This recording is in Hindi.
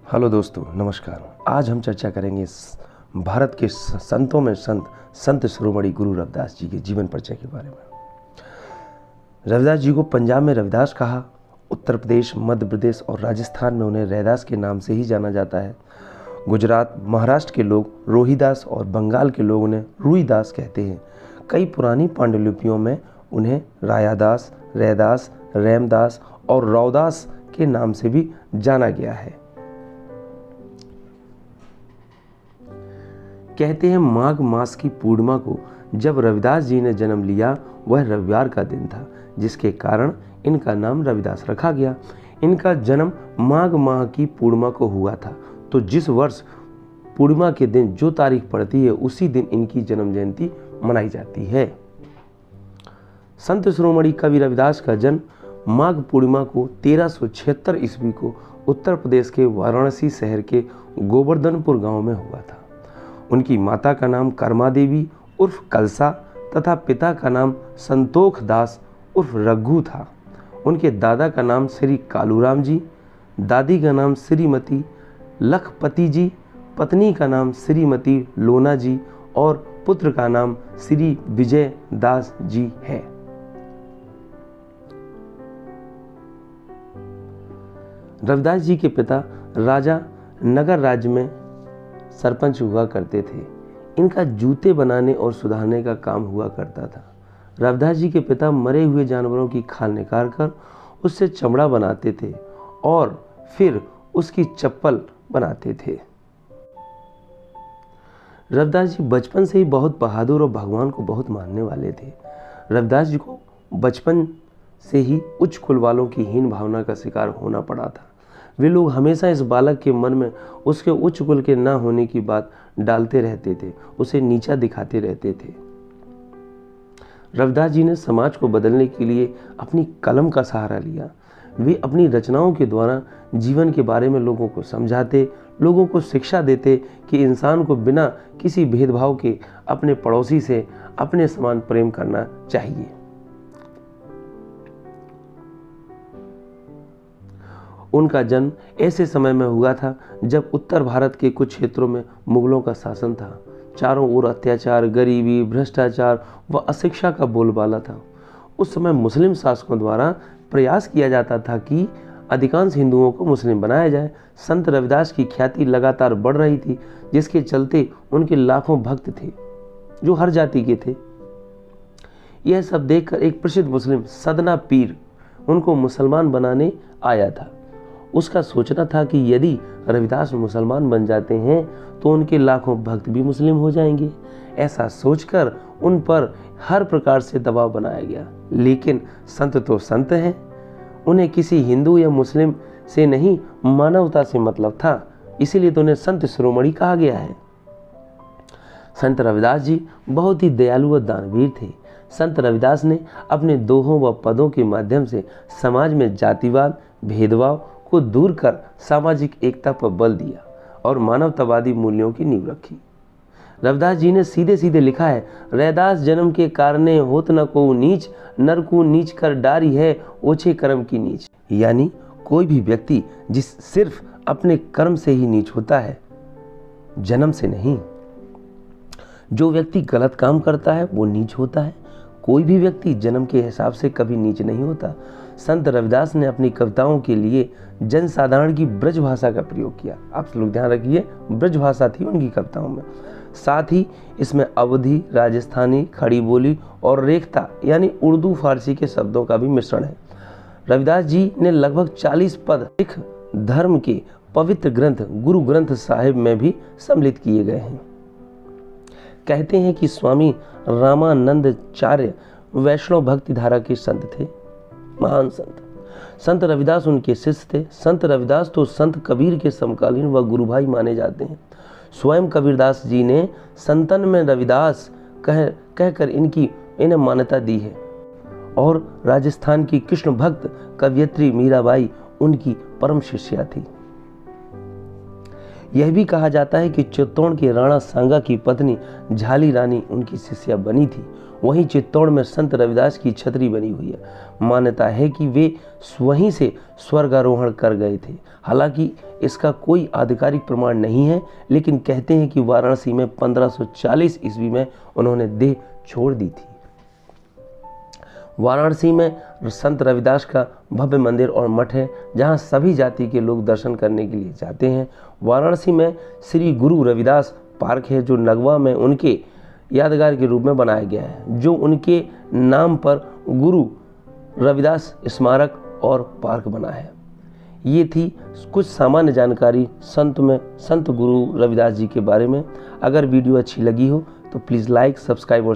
हेलो दोस्तों, नमस्कार। आज हम चर्चा करेंगे भारत के संतों में संत शिरोमणि गुरु रविदास जी के जीवन परिचय के बारे में। रविदास जी को पंजाब में रविदास कहा, उत्तर प्रदेश, मध्य प्रदेश और राजस्थान में उन्हें रैदास के नाम से ही जाना जाता है। गुजरात, महाराष्ट्र के लोग रोहिदास और बंगाल के लोग उन्हें रुईदास कहते हैं। कई पुरानी पांडुलिपियों में उन्हें रायादास, रैदास, रैमदास और रौदास के नाम से भी जाना गया है। कहते हैं माघ मास की पूर्णिमा को जब रविदास जी ने जन्म लिया, वह रविवार का दिन था, जिसके कारण इनका नाम रविदास रखा गया। इनका जन्म माघ माह की पूर्णिमा को हुआ था, तो जिस वर्ष पूर्णिमा के दिन जो तारीख पड़ती है उसी दिन इनकी जन्म जयंती मनाई जाती है। संत शिरोमणि कवि रविदास का जन्म माघ पूर्णिमा को 1376 ईस्वी को उत्तर प्रदेश के वाराणसी शहर के गोवर्धनपुर गांव में हुआ था। उनकी माता का नाम कर्मा देवी उर्फ कलसा तथा पिता का नाम संतोख दास उर्फ रघु था। उनके दादा का नाम श्री कालूराम जी, दादी का नाम श्रीमती लखपति जी, पत्नी का नाम श्रीमती लोना जी और पुत्र का नाम श्री विजय दास जी है। रविदास जी के पिता राजा नगर राज्य में सरपंच हुआ करते थे। इनका जूते बनाने और सुधारने का काम हुआ करता था। रविदास जी के पिता मरे हुए जानवरों की खाल निकाल कर उससे चमड़ा बनाते थे और फिर उसकी चप्पल बनाते थे। रविदास जी बचपन से ही बहुत बहादुर और भगवान को बहुत मानने वाले थे। रविदास जी को बचपन से ही उच्च कुल वालों की हीन भावना का शिकार होना पड़ा था। वे लोग हमेशा इस बालक के मन में उसके उच्च कुल के न होने की बात डालते रहते थे, उसे नीचा दिखाते रहते थे। रविदास जी ने समाज को बदलने के लिए अपनी कलम का सहारा लिया। वे अपनी रचनाओं के द्वारा जीवन के बारे में लोगों को समझाते, लोगों को शिक्षा देते कि इंसान को बिना किसी भेदभाव के अपने पड़ोसी से अपने समान प्रेम करना चाहिए। उनका जन्म ऐसे समय में हुआ था जब उत्तर भारत के कुछ क्षेत्रों में मुगलों का शासन था। चारों ओर अत्याचार, गरीबी, भ्रष्टाचार व अशिक्षा का बोलबाला था। उस समय मुस्लिम शासकों द्वारा प्रयास किया जाता था कि अधिकांश हिंदुओं को मुस्लिम बनाया जाए। संत रविदास की ख्याति लगातार बढ़ रही थी, जिसके चलते उनके लाखों भक्त थे जो हर जाति के थे। यह सब देखकर एक प्रसिद्ध मुस्लिम सदना पीर उनको मुसलमान बनाने आया था। उसका सोचना था कि यदि रविदास मुसलमान बन जाते हैं तो उनके लाखों भक्त भी मुस्लिम हो जाएंगे। ऐसा सोचकर उन पर हर प्रकार से दबाव बनाया गया। लेकिन संत तो संत हैं, उन्हें किसी हिंदू या मुस्लिम से नहीं, मानवता से मतलब था। इसीलिए तो उन्हें संत शिरोमणि कहा गया है। संत रविदास जी बहुत ही दयालु व दानवीर थे। संत रविदास ने अपने दोहों व पदों के माध्यम से समाज में जातिवाद, भेदभाव को दूर कर सामाजिक एकता पर बल दिया और मानवतावादी मूल्यों की नींव रखी। रविदास जी ने सीधे सीधे लिखा है, रैदास जन्म के कारणे होत न को नीच, नर को नीच कर डारी है ओछे कर्म की नीच। यानी कोई भी व्यक्ति जिस सिर्फ अपने कर्म से ही नीच होता है, जन्म से नहीं। जो व्यक्ति गलत काम करता है वो नीच होता है। कोई भी व्यक्ति जन्म के हिसाब से कभी नीच नहीं होता। संत रविदास ने अपनी कविताओं के लिए जनसाधारण की ब्रज भाषा का प्रयोग किया। आप लोग ध्यान रखिए, ब्रज भाषा थी उनकी कविताओं में। साथ ही इसमें अवधी, राजस्थानी, खड़ी बोली और रेखता यानी उर्दू फारसी के शब्दों का भी मिश्रण है। रविदास जी ने लगभग 40 पद सिख धर्म के पवित्र ग्रंथ गुरु ग्रंथ साहिब में भी सम्मिलित किए गए हैं। कहते हैं कि स्वामी रामानंदाचार्य वैष्णव भक्ति धारा के संत थे, महान संत। संत रविदास उनके शिष्य थे। संत रविदास तो संत कबीर के समकालीन व गुरु भाई माने जाते हैं। स्वयं कबीरदास जी ने संतन में रविदास कहकर इन्हें मान्यता दी है। और राजस्थान की कृष्ण भक्त कवयित्री मीराबाई उनकी परम शिष्या थी। यह भी कहा जाता है कि चित्तौड़ के राणा सांगा की पत्नी झाली रानी उनकी शिष्या बनी थी। वहीं चित्तौड़ में संत रविदास की छतरी बनी हुई है। मान्यता है कि वे वहीं से स्वर्गारोहण कर गए थे। हालांकि इसका कोई आधिकारिक प्रमाण नहीं है, लेकिन कहते हैं कि वाराणसी में 1540 ईस्वी में उन्होंने देह छोड़ दी थी। वाराणसी में संत रविदास का भव्य मंदिर और मठ है, जहां सभी जाति के लोग दर्शन करने के लिए जाते हैं। वाराणसी में श्री गुरु रविदास पार्क है, जो नगवा में उनके यादगार के रूप में बनाया गया है, जो उनके नाम पर गुरु रविदास स्मारक और पार्क बना है। ये थी कुछ सामान्य जानकारी संत गुरु रविदास जी के बारे में। अगर वीडियो अच्छी लगी हो तो प्लीज़ लाइक, सब्सक्राइब और